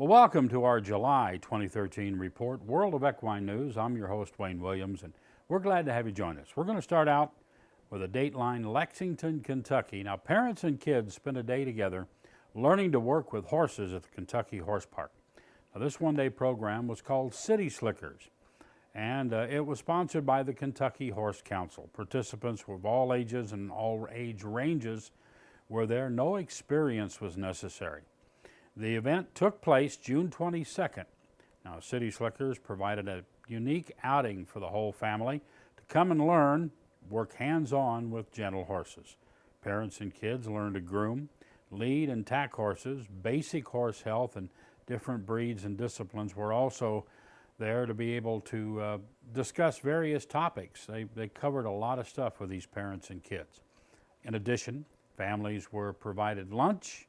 Well, welcome to our July 2013 report, World of Equine News. I'm your host, Wayne Williams, and we're glad to have you join us. We're going to start out with a Dateline, Lexington, Kentucky. Now, parents and kids spend a day together learning to work with horses at the Kentucky Horse Park. Now, this one-day program was called City Slickers, and it was sponsored by the Kentucky Horse Council. Participants were of all ages and all age ranges were there. No experience was necessary. The event took place June 22nd. Now, City Slickers provided a unique outing for the whole family to come and learn, work hands-on with gentle horses. Parents and kids learned to groom, lead and tack horses. Basic horse health and different breeds and disciplines were also there to be able to discuss various topics. They covered a lot of stuff with these parents and kids. In addition, families were provided lunch.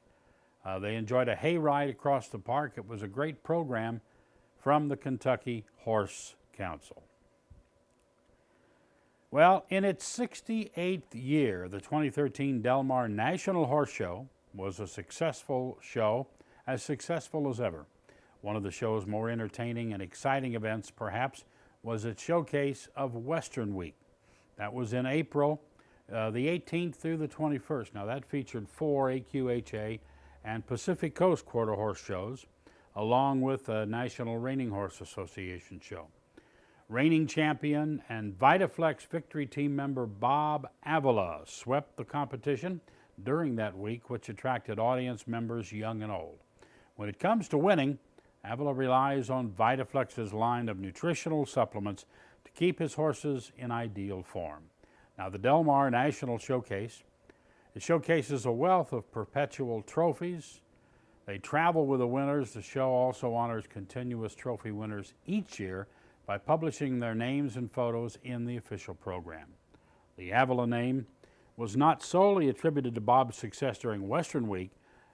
They enjoyed a hayride across the park. It was a great program from the Kentucky Horse Council. Well, in its 68th year, the 2013 Del Mar National Horse Show was a successful show, as successful as ever. One of the show's more entertaining and exciting events, perhaps, was its showcase of Western Week. That was in April, the 18th through the 21st. Now, that featured 4 AQHA and Pacific Coast Quarter Horse shows, along with a National Reining Horse Association show. Reigning champion and VitaFlex Victory team member Bob Avila swept the competition during that week, which attracted audience members young and old. When it comes to winning, Avila relies on VitaFlex's line of nutritional supplements to keep his horses in ideal form. Now, the Del Mar National Showcase, it showcases a wealth of perpetual trophies. They travel with the winners. The show also honors continuous trophy winners each year by publishing their names and photos in the official program. The Avila name was not solely attributed to Bob's success during Western Week.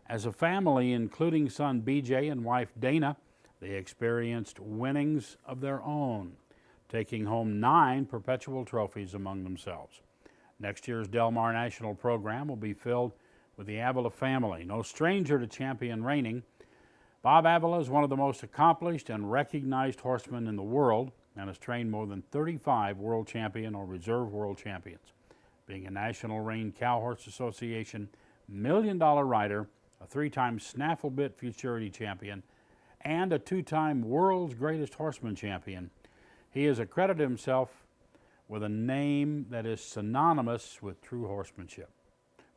As a family, including son BJ and wife Dana, they experienced winnings of their own, taking home 9 perpetual trophies among themselves. Next year's Del Mar National program will be filled with the Avila family. No stranger to champion reining, Bob Avila is one of the most accomplished and recognized horsemen in the world and has trained more than 35 world champion or reserve world champions. Being a National Rein Cow Horse Association $1 Million rider, a 3-time Snaffle Bit Futurity champion, and a 2-time World's Greatest Horseman champion, he has accredited himself with a name that is synonymous with true horsemanship.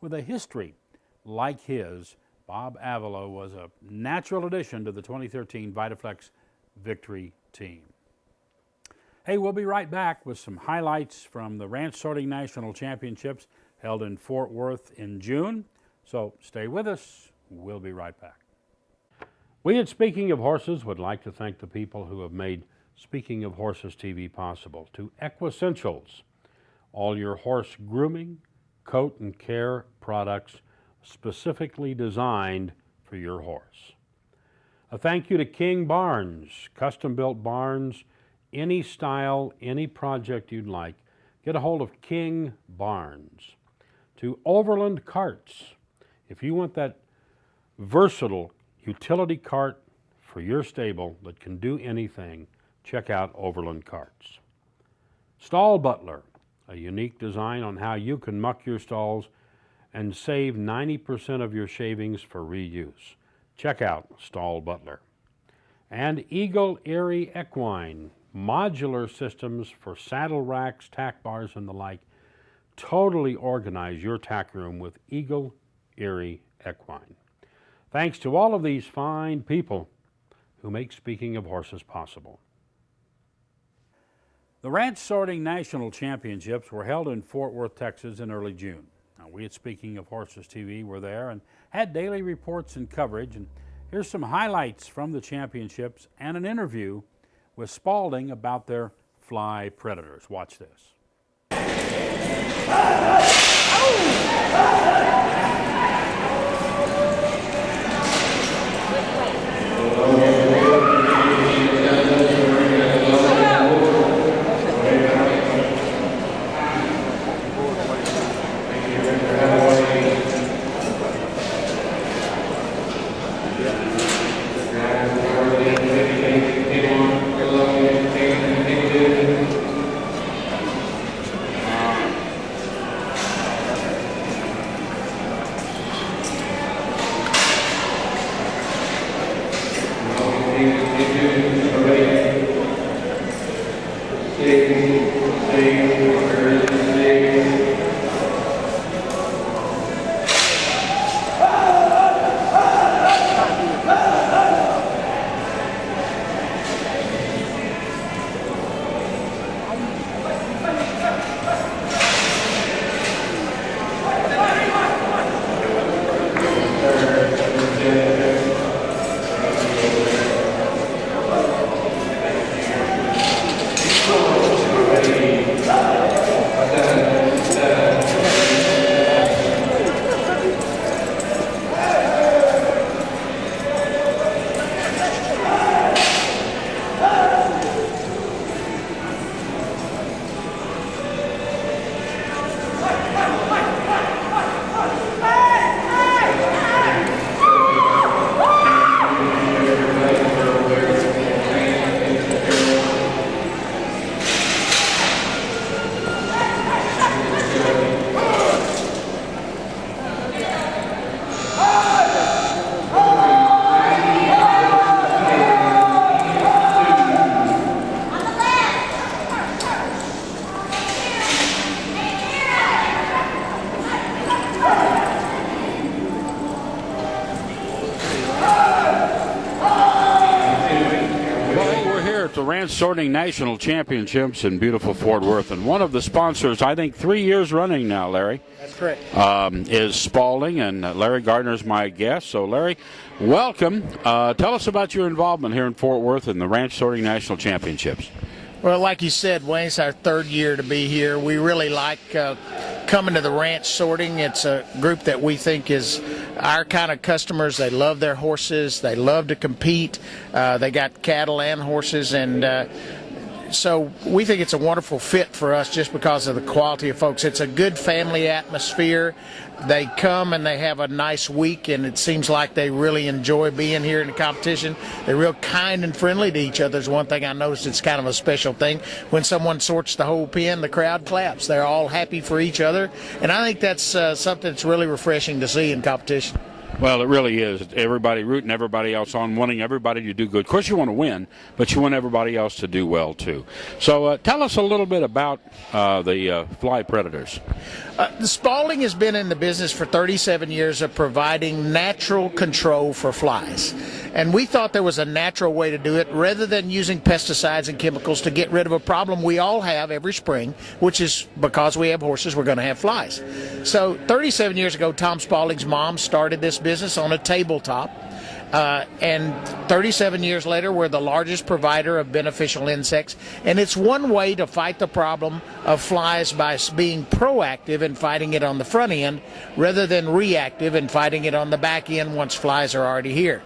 With a history like his, Bob Avila was a natural addition to the 2013 VitaFlex Victory team. Hey, we'll be right back with some highlights from the Ranch Sorting National Championships held in Fort Worth in June. So stay with us. We'll be right back. We at Speaking of Horses would like to thank the people who have made Speaking of Horses TV possible. To Equessentials, all your horse grooming, coat and care products specifically designed for your horse. A thank you to King Barns, custom-built barns, any style, any project you'd like. Get a hold of King Barns. To Overland Carts, if you want that versatile utility cart for your stable that can do anything, check out Overland Carts. Stall Butler, a unique design on how you can muck your stalls and save 90% of your shavings for reuse. Check out Stall Butler. And Eagle Erie Equine, modular systems for saddle racks, tack bars, and the like. Totally organize your tack room with Eagle Erie Equine. Thanks to all of these fine people who make Speaking of Horses possible. The Ranch Sorting National Championships were held in Fort Worth, Texas in early June. Now, we at Speaking of Horses TV were there and had daily reports and coverage. And here's some highlights from the championships and an interview with Spalding about their fly predators. Watch this. the Ranch Sorting National Championships in beautiful Fort Worth. And one of the sponsors, I think 3 years running now, Larry. That's correct. Is Spalding, and Larry Gardner's my guest. So, Larry, welcome. Tell us about your involvement here in Fort Worth in the Ranch Sorting National Championships. Well, like you said, Wayne, it's our third year to be here. We really like coming to the ranch sorting. It's a group that we think is our kind of customers. They love their horses. They love to compete. They got cattle and horses, and so we think it's a wonderful fit for us just because of the quality of folks. It's a good family atmosphere. They come and they have a nice week, and it seems like they really enjoy being here in the competition. They're real kind and friendly to each other. Is one thing I noticed. It's kind of a special thing. When someone sorts the whole pen, the crowd claps. They're all happy for each other, and I think that's something that's really refreshing to see in competition. Well, it really is. Everybody rooting everybody else on, wanting everybody to do good. Of course, you want to win, but you want everybody else to do well, too. So tell us a little bit about the fly predators. The Spalding has been in the business for 37 years of providing natural control for flies. And we thought there was a natural way to do it rather than using pesticides and chemicals to get rid of a problem we all have every spring, which is because we have horses, we're going to have flies. So 37 years ago, Tom Spalding's mom started this business on a tabletop. And 37 years later, we're the largest provider of beneficial insects. And it's one way to fight the problem of flies by being proactive and fighting it on the front end rather than reactive and fighting it on the back end once flies are already here.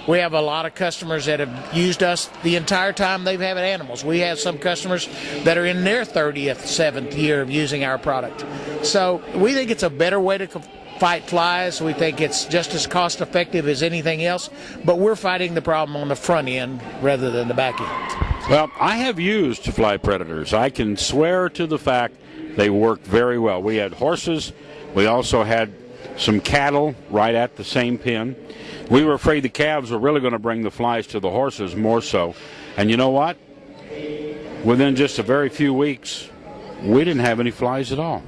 We have a lot of customers that have used us the entire time they've had animals. We have some customers that are in their 30th, 7th year of using our product. So we think it's a better way to fight flies. We think it's just as cost effective as anything else, but we're fighting the problem on the front end rather than the back end. Well, I have used fly predators. I can swear to the fact they work very well. We had horses. We also had some cattle right at the same pen. We were afraid the calves were really going to bring the flies to the horses more so. And you know what? Within just a very few weeks, we didn't have any flies at all.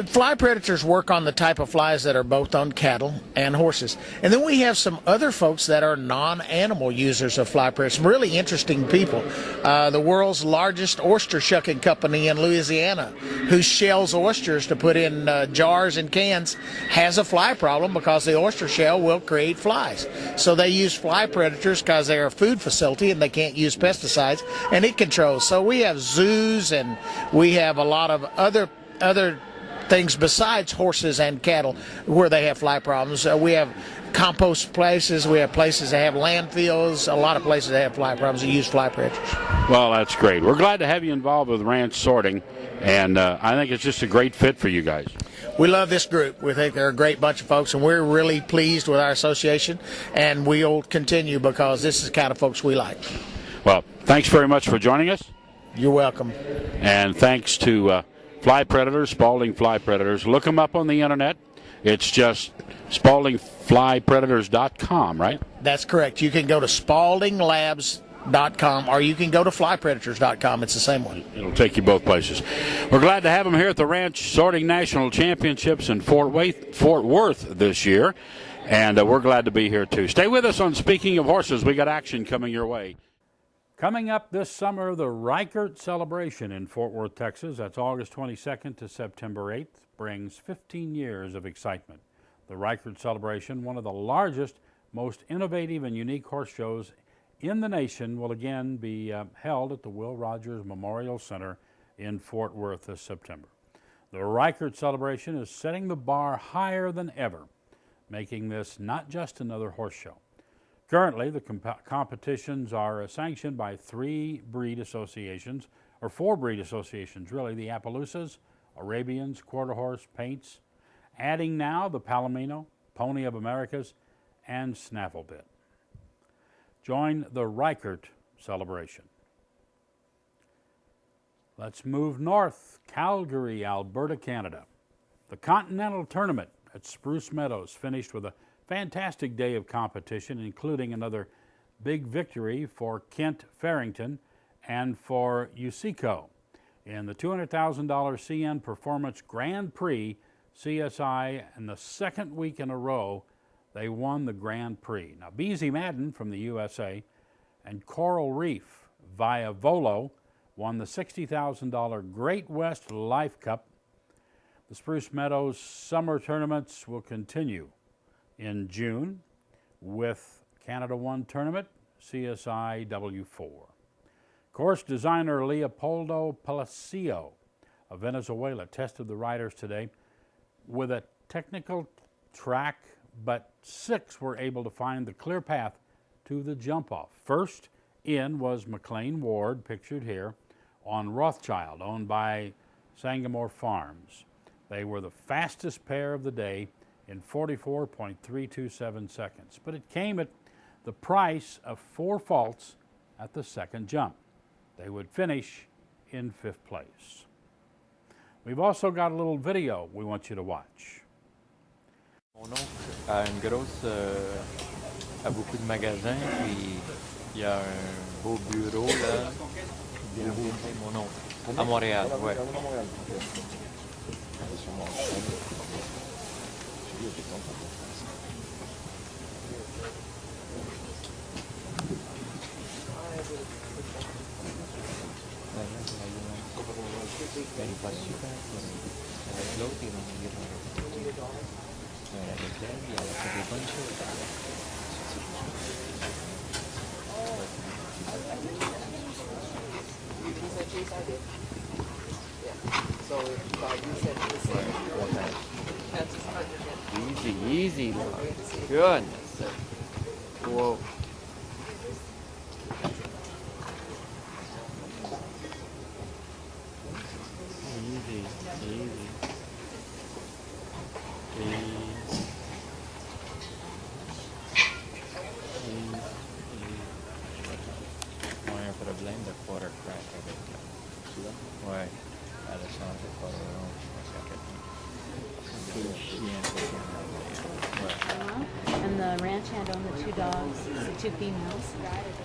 Fly predators work on the type of flies that are both on cattle and horses. And then we have some other folks that are non-animal users of fly predators, some really interesting people. The world's largest oyster shucking company in Louisiana, who shells oysters to put in jars and cans, has a fly problem because the oyster shell will create flies. So they use fly predators because they're a food facility and they can't use pesticides, and it controls. So we have zoos and we have a lot of other things besides horses and cattle where they have fly problems. We have compost places, we have places that have landfills, a lot of places that have fly problems that use fly predators. Well, that's great. We're glad to have you involved with ranch sorting, and I think it's just a great fit for you guys. We love this group. We think they're a great bunch of folks, and we're really pleased with our association, and we'll continue because this is the kind of folks we like. Well, thanks very much for joining us. You're welcome. And thanks to Fly Predators, Spalding Fly Predators. Look them up on the internet. It's just SpaldingFlyPredators.com, right? That's correct. You can go to SpaldingLabs.com or you can go to FlyPredators.com. It's the same one. It'll take you both places. We're glad to have them here at the Ranch Sorting National Championships in Fort Worth this year, and we're glad to be here too. Stay with us on Speaking of Horses. We got action coming your way. Coming up this summer, the Reichert Celebration in Fort Worth, Texas. That's August 22nd to September 8th. Brings 15 years of excitement. The Reichert Celebration, one of the largest, most innovative and unique horse shows in the nation, will again be held at the Will Rogers Memorial Center in Fort Worth this September. The Reichert Celebration is setting the bar higher than ever, making this not just another horse show. Currently, the competitions are sanctioned by 3 breed associations, or 4 breed associations, really, the Appaloosas, Arabians, Quarter Horse, Paints, adding now the Palomino, Pony of Americas, and Snafflebit. Join the Reichert Celebration. Let's move north, Calgary, Alberta, Canada. The Continental Tournament at Spruce Meadows finished with a fantastic day of competition, including another big victory for Kent Farrington and for Usico in the $200,000 CN Performance Grand Prix CSI. In the second week in a row, they won the Grand Prix. Now, Beezy Madden from the USA and Coral Reef Via Volo won the $60,000 Great West Life Cup. The Spruce Meadows summer tournaments will continue in June with Canada 1 tournament, CSI W4. Course designer Leopoldo Palacio of Venezuela tested the riders today with a technical track, but 6 were able to find the clear path to the jump-off. First in was McLean Ward, pictured here, on Rothschild, owned by Sangamore Farms. They were the fastest pair of the day in 44.327 seconds, but it came at the price of 4 faults at the second jump. They would finish in 5th place. We've also got a little video we want you to watch. Mon oncle a une grosse, a beaucoup de magasins, puis il y a un beau bureau là. Mon oncle, à Montréal, ouais. Il va super. Avec l'autre, ils vont venir avec elle, il a fait des bonnes choses. Easy, easy, Lord. Goodness. Whoa. Easy, easy. Un problème de quarter crack avec là. Ouais. Elle a changé de color. C'est le chien. Ouais. And the ranch hand owned the 2 dogs, the 2 females.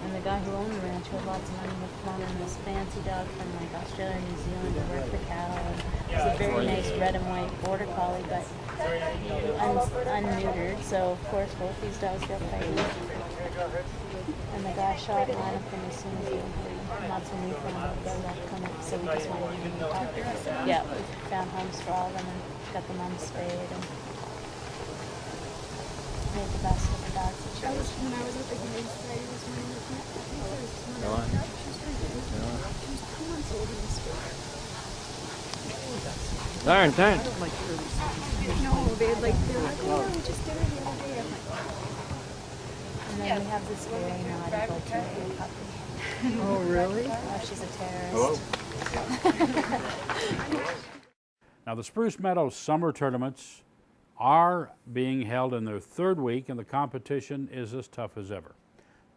And the guy who owned the ranch who had lots of money had flown in this fancy dog from like Australia and New Zealand to work for cattle. And it's a very nice red and white border collie, but unneutered. So of course both these dogs got pregnant. And the guy shot and ran them as soon as he heard. Not so we found out they left coming, so we just went in and talked. Yeah, we found homes for all of them and got them unspayed and made the best of the dog situation. When I was at the Humane Society this morning looking at puppies, there was one Go on. she was pregnant. She was 2 months old and spayed. Darn. No, they were like, oh, we just did it the other day. I'm like, And then we have this very naughty Bulgarian puppy. oh, really? Oh, she's a terrorist. Now, the Spruce Meadows summer tournaments are being held in their 3rd week, and the competition is as tough as ever.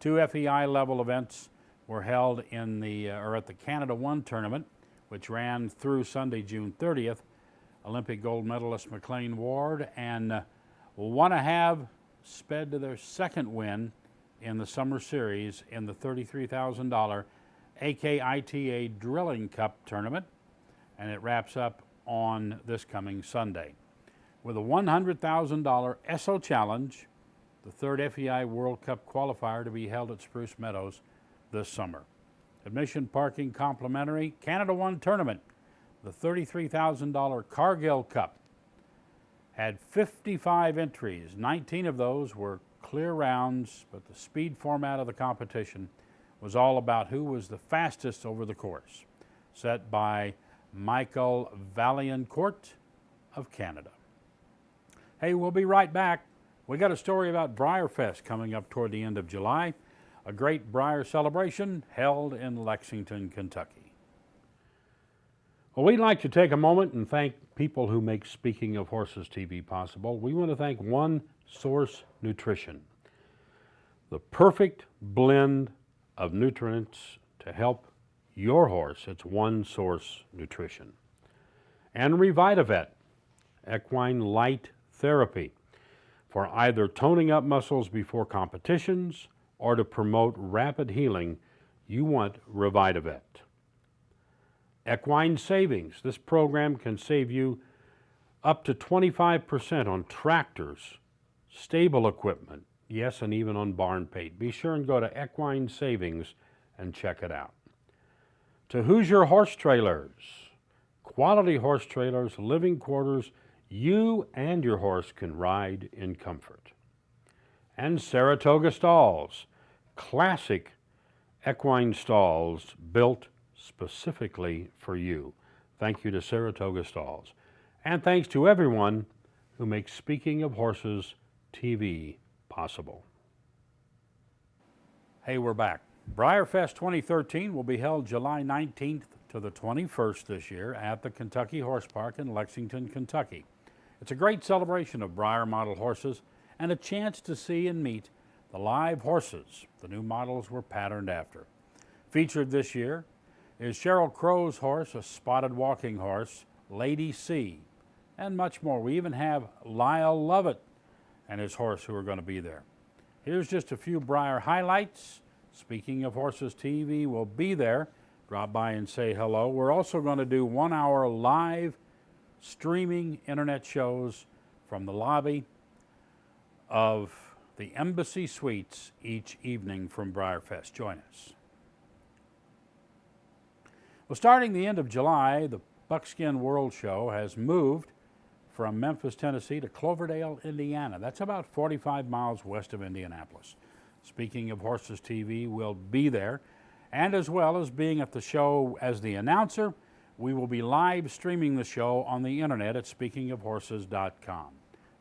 2 FEI level events were held in at the Canada 1 tournament, which ran through Sunday, June 30th. Olympic gold medalist McLean Ward and Wannahav sped to their 2nd win in the summer series in the $33,000 AKITA Drilling Cup tournament, and it wraps up on this coming Sunday with a $100,000 ESSO Challenge, the 3rd FEI World Cup qualifier to be held at Spruce Meadows this summer. Admission, parking complimentary. Canada 1 tournament, the $33,000 Cargill Cup, had 55 entries. 19 of those were clear rounds, but the speed format of the competition was all about who was the fastest over the course, set by Michael Vaillancourt of Canada. Hey, we'll be right back. We got a story about Briarfest coming up toward the end of July, a great Briar celebration held in Lexington, Kentucky. Well, we'd like to take a moment and thank people who make Speaking of Horses TV possible. We want to thank One Source Nutrition, the perfect blend of nutrients to help your horse. It's One Source Nutrition. And Revitavet, equine light therapy, for either toning up muscles before competitions or to promote rapid healing. You want Revitavet. Equine Savings. This program can save you up to 25% on tractors, stable equipment, yes, and even on barn paint. Be sure and go to Equine Savings and check it out. To Hoosier Horse Trailers, quality horse trailers, living quarters you and your horse can ride in comfort. And Saratoga Stalls, classic equine stalls built specifically for you. Thank you to Saratoga Stalls. And thanks to everyone who makes Speaking of Horses TV possible. Hey, we're back. BriarFest 2013 will be held July 19th to the 21st this year at the Kentucky Horse Park in Lexington, Kentucky. It's a great celebration of Briar model horses and a chance to see and meet the live horses the new models were patterned after. Featured this year is Sheryl Crow's horse, a spotted walking horse, Lady C, and much more. We even have Lyle Lovett and his horse who are going to be there. Here's just a few Briar highlights. Speaking of Horses TV will be there. Drop by and say hello. We're also going to do 1 hour live streaming internet shows from the lobby of the Embassy Suites each evening from BriarFest. Join us. Well, starting the end of July, the Buckskin World Show has moved from Memphis, Tennessee to Cloverdale, Indiana. That's about 45 miles west of Indianapolis. Speaking of Horses TV will be there, and as well as being at the show as the announcer, we will be live streaming the show on the internet at speakingofhorses.com.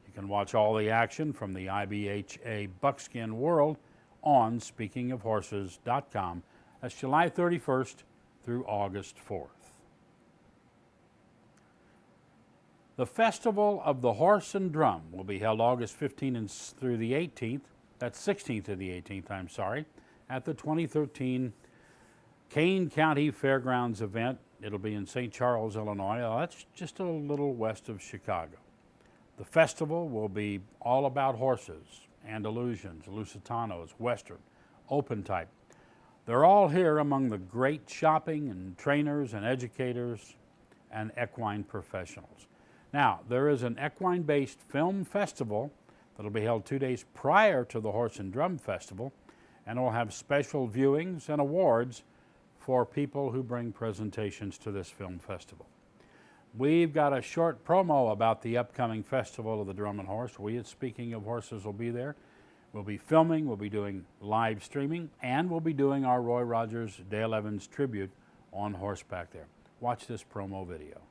You can watch all the action from the IBHA Buckskin World on speakingofhorses.com. That's July 31st through August 4th. The Festival of the Horse and Drum will be held August 15th through the 18th. That's 16th to the 18th, I'm sorry, at the 2013 Kane County Fairgrounds event. It'll be in St. Charles, Illinois. That's just a little west of Chicago. The festival will be all about horses, Andalusians, Lusitanos, Western, open type. They're all here among the great shopping and trainers and educators and equine professionals. Now, there is an equine-based film festival that'll be held 2 days prior to the Horse and Drum Festival, and will have special viewings and awards for people who bring presentations to this film festival. We've got a short promo about the upcoming Festival of the Drum and Horse. We at Speaking of Horses will be there. We'll be filming, we'll be doing live streaming, and we'll be doing our Roy Rogers, Dale Evans tribute on horseback there. Watch this promo video.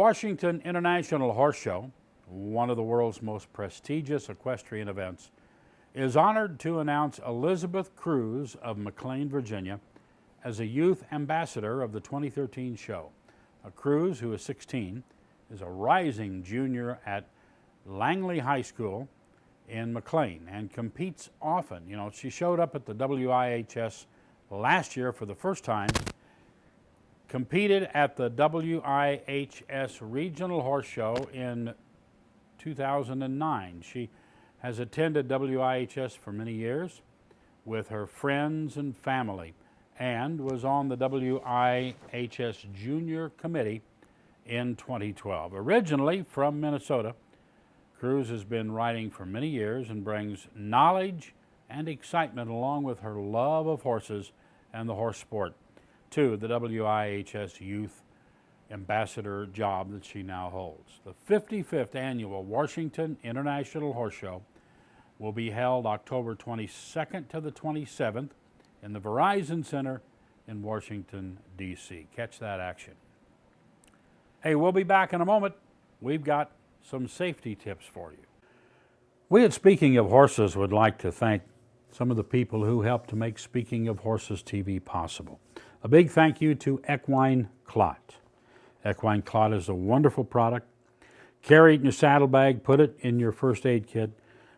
Washington International Horse Show, one of the world's most prestigious equestrian events, is honored to announce Elizabeth Cruz of McLean, Virginia, as a youth ambassador of the 2013 show. Cruz, who is 16, is a rising junior at Langley High School in McLean and competes often. You know, she showed up at the WIHS last year for the first time, competed at the WIHS Regional Horse Show in 2009. She has attended WIHS for many years with her friends and family and was on the WIHS Junior Committee in 2012. Originally from Minnesota, Cruz has been riding for many years and brings knowledge and excitement along with her love of horses and the horse sport to the WIHS Youth Ambassador job that she now holds. The 55th Annual Washington International Horse Show will be held October 22nd to the 27th in the Verizon Center in Washington, D.C. Catch that action. Hey, we'll be back in a moment. We've got some safety tips for you. We at Speaking of Horses would like to thank some of the people who helped to make Speaking of Horses TV possible. A big thank you to Equine Clot. Equine Clot is a wonderful product. Carry it in your saddlebag, put it in your first aid kit,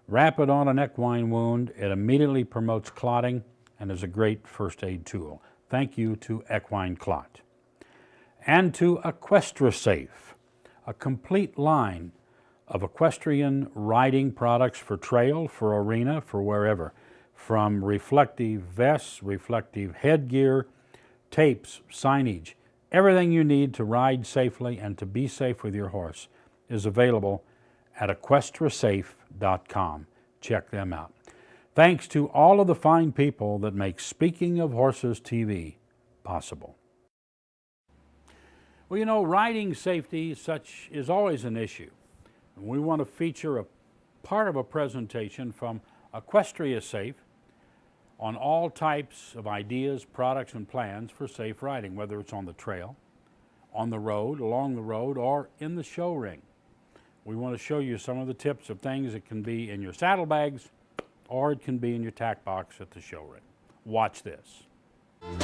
wrap it on an equine wound. It immediately promotes clotting and is a great first aid tool. Thank you to Equine Clot. And to EquestraSafe, a complete line of equestrian riding products for trail, for arena, for wherever, from reflective vests, reflective headgear, tapes, signage, everything you need to ride safely and to be safe with your horse is available at EquestraSafe.com. Check them out. Thanks to all of the fine people that make Speaking of Horses TV possible. Well, you know, riding safety such is always an issue. And we want to feature a part of a presentation from EquestraSafe on all types of ideas, products, and plans for safe riding, whether it's on the trail, on the road, along the road, or in the show ring. We want to show you some of the tips of things that can be in your saddlebags or it can be in your tack box at the show ring. Watch this. Good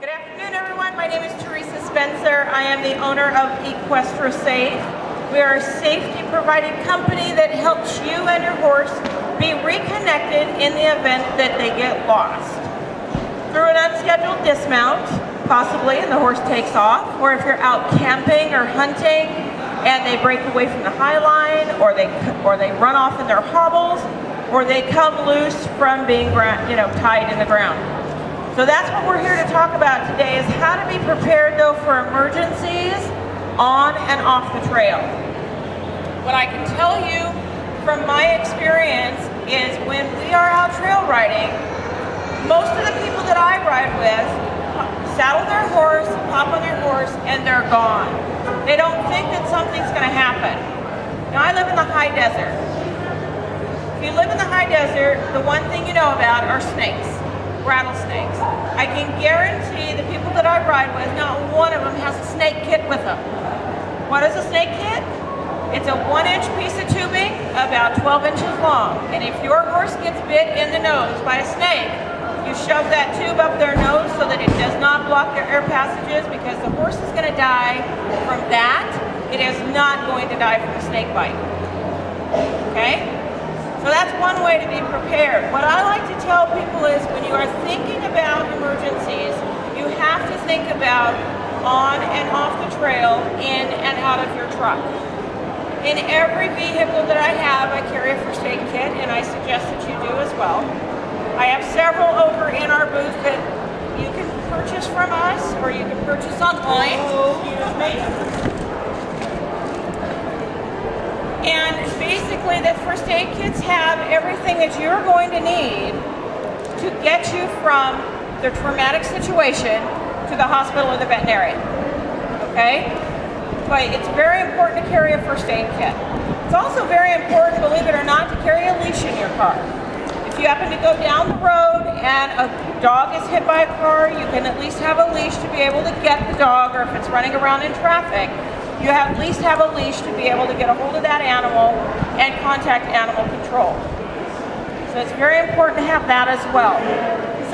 afternoon, everyone. My name is Teresa Spencer. I am the owner of EquestraSafe. We are a safety providing company that helps you and your horse be reconnected in the event that they get lost. Through an unscheduled dismount, possibly, and the horse takes off, or if you're out camping or hunting and they break away from the high line, or they run off in their hobbles, or they come loose from being tied in the ground. So that's what we're here to talk about today, is how to be prepared though for emergencies on and off the trail. What I can tell you from my experience is when we are out trail riding, most of the people that I ride with saddle their horse, hop on their horse, and they're gone. They don't think that something's going to happen. Now, I live in the high desert. If you live in the high desert, the one thing you know about are snakes, rattlesnakes. I can guarantee the people that I ride with, not one of them has a snake kit with them. What is a snake kit? It's a 1-inch piece of tubing about 12 inches long. And if your horse gets bit in the nose by a snake, you shove that tube up their nose so that it does not block their air passages, because the horse is going to die from that. It is not going to die from a snake bite. Okay? So that's one way to be prepared. What I like to tell people is when you are thinking about emergencies, you have to think about on and off the trail, in and out of your truck. In every vehicle that I have, I carry a first aid kit, and I suggest that you do as well. I have several over in our booth that you can purchase from us, or you can purchase online. Excuse me. And basically, the first aid kits have everything that you're going to need to get you from the traumatic situation to the hospital or the veterinarian. Okay? But it's very important to carry a first aid kit. It's also very important, believe it or not, to carry a leash in your car. If you happen to go down the road and a dog is hit by a car, you can at least have a leash to be able to get the dog, or if it's running around in traffic, you at least have a leash to be able to get a hold of that animal and contact animal control. So it's very important to have that as well.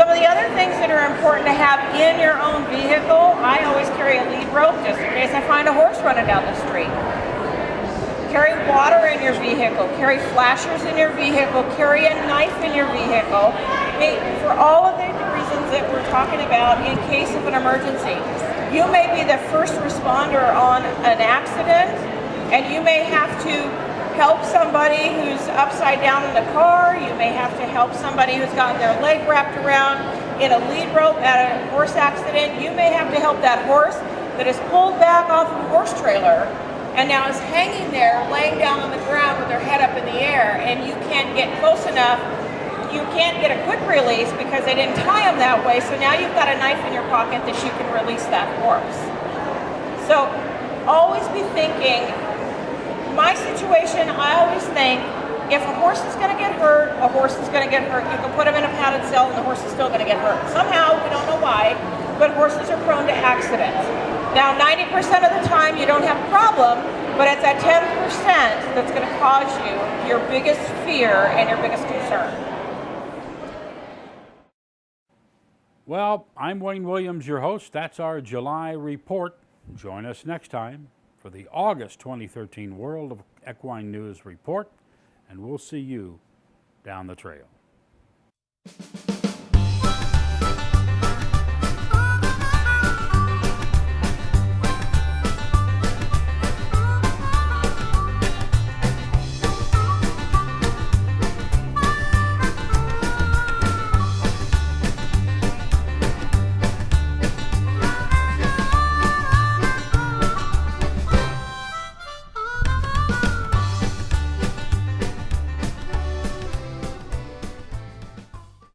Some of the other things that are important to have in your own vehicle, I always carry a lead rope just in case I find a horse running down the street. Carry water in your vehicle, carry flashers in your vehicle, carry a knife in your vehicle, for all of the reasons that we're talking about in case of an emergency. You may be the first responder on an accident, and you may have to help somebody who's upside down in the car. You may have to help somebody who's gotten their leg wrapped around in a lead rope at a horse accident. You may have to help that horse that is pulled back off of a horse trailer and now is hanging there, laying down on the ground with their head up in the air, and you can't get close enough. You can't get a quick release because they didn't tie them that way, so now you've got a knife in your pocket that you can release that horse. So always be thinking, my situation, I always think, if a horse is going to get hurt, a horse is going to get hurt. You can put him in a padded cell and the horse is still going to get hurt. Somehow, we don't know why, but horses are prone to accidents. Now, 90% of the time you don't have a problem, but it's that 10% that's going to cause you your biggest fear and your biggest concern. Well, I'm Wayne Williams, your host. That's our July report. Join us next time for the August 2013 World of Equine News Report, and we'll see you down the trail.